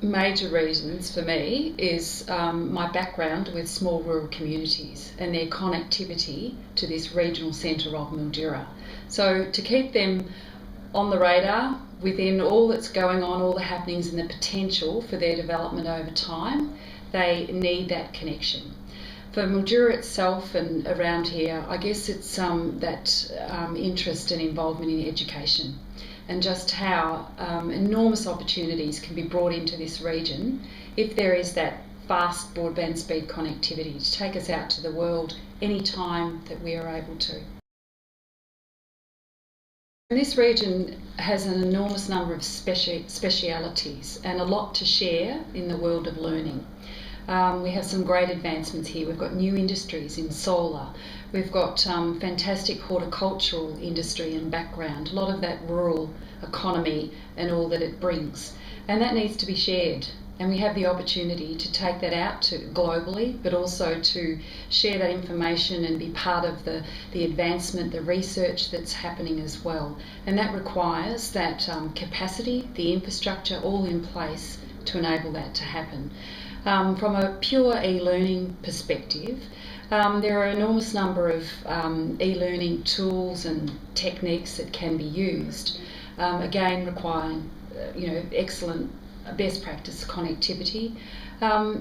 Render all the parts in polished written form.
Major reasons for me is my background with small rural communities and their connectivity to this regional centre of Mildura. So to keep them on the radar within all that's going on, all the happenings and the potential for their development over time, they need that connection. For Mildura itself and around here, I guess it's that interest and involvement in education, and just how enormous opportunities can be brought into this region if there is that fast broadband speed connectivity to take us out to the world any time that we are able to. This region has an enormous number of specialities and a lot to share in the world of learning. We have some great advancements here. We've got new industries in solar. We've got fantastic horticultural industry and background, a lot of that rural economy and all that it brings. And that needs to be shared. And we have the opportunity to take that out to globally, but also to share that information and be part of the advancement, the research that's happening as well. And that requires that capacity, the infrastructure all in place to enable that to happen. From a pure e-learning perspective, there are an enormous number of e-learning tools and techniques that can be used, again requiring excellent best practice connectivity.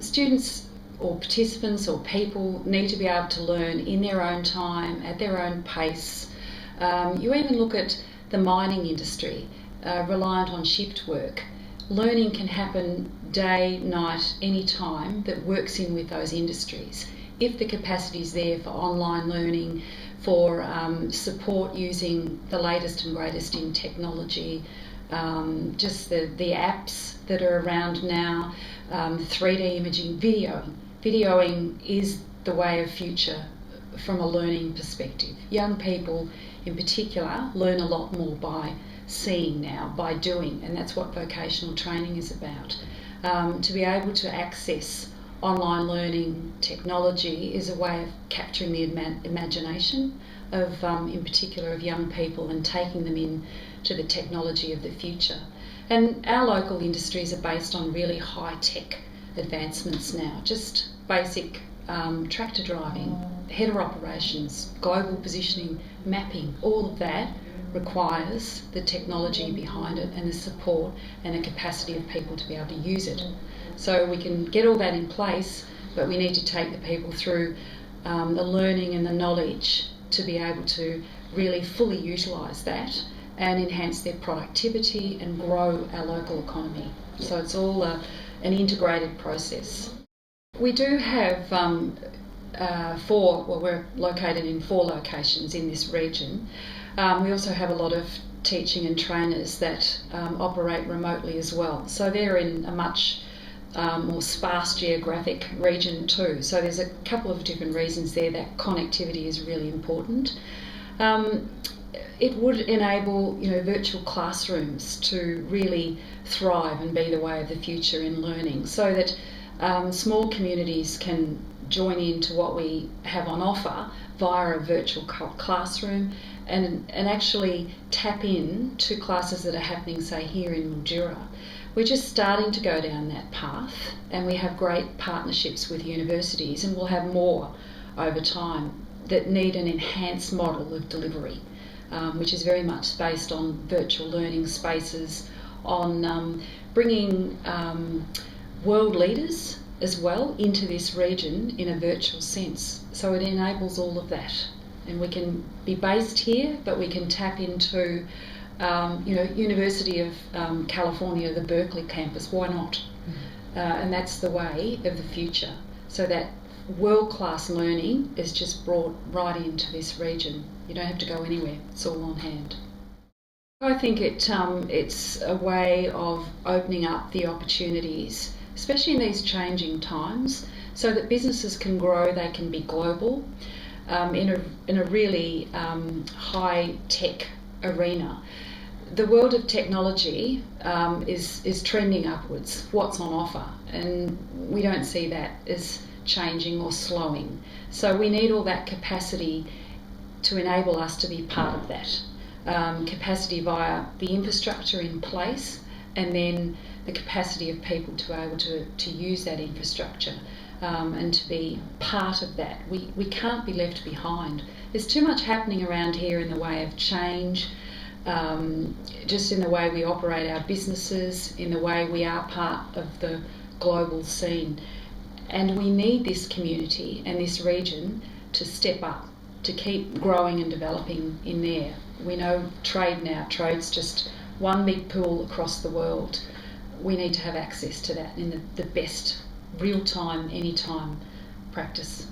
Students or participants or people need to be able to learn in their own time, at their own pace. You even look at the mining industry, reliant on shift work. Learning can happen day, night, any time that works in with those industries. If the capacity is there for online learning, for support using the latest and greatest in technology, just the apps that are around now, 3D imaging, videoing. Videoing is the way of future from a learning perspective. Young people in particular learn a lot more by seeing now, by doing, and that's what vocational training is about. To be able to access online learning technology is a way of capturing the imagination of, in particular, of young people and taking them in to the technology of the future. And our local industries are based on really high-tech advancements now, just basic tractor driving, header operations, global positioning, mapping, all of that requires the technology behind it and the support and the capacity of people to be able to use it. So we can get all that in place, but we need to take the people through the learning and the knowledge to be able to really fully utilise that and enhance their productivity and grow our local economy. So it's all an integrated process. We do have we're located in 4 locations in this region. We also have a lot of teaching and trainers that operate remotely as well. So they're in a much more sparse geographic region too. So there's a couple of different reasons there that connectivity is really important. It would enable virtual classrooms to really thrive and be the way of the future in learning, so that small communities can join into what we have on offer via a virtual classroom and actually tap in to classes that are happening, say, here in Mildura. We're just starting to go down that path, and we have great partnerships with universities, and we'll have more over time that need an enhanced model of delivery, which is very much based on virtual learning spaces, on bringing world leaders as well into this region in a virtual sense. So it enables all of that. And we can be based here, but we can tap into, University of California, the Berkeley campus. Why not? And that's the way of the future. So that world-class learning is just brought right into this region. You don't have to go anywhere. It's all on hand. I think it's a way of opening up the opportunities, especially in these changing times, so that businesses can grow, they can be global, in a really high-tech arena. The world of technology is trending upwards, what's on offer, and we don't see that as changing or slowing. So we need all that capacity to enable us to be part of that. Capacity via the infrastructure in place, and then the capacity of people to be able to use that infrastructure and to be part of that. We can't be left behind. There's too much happening around here in the way of change, just in the way we operate our businesses, in the way we are part of the global scene. And we need this community and this region to step up, to keep growing and developing in there. We know trade now. Trade's just one big pool across the world. We need to have access to that in the best real-time, anytime practice.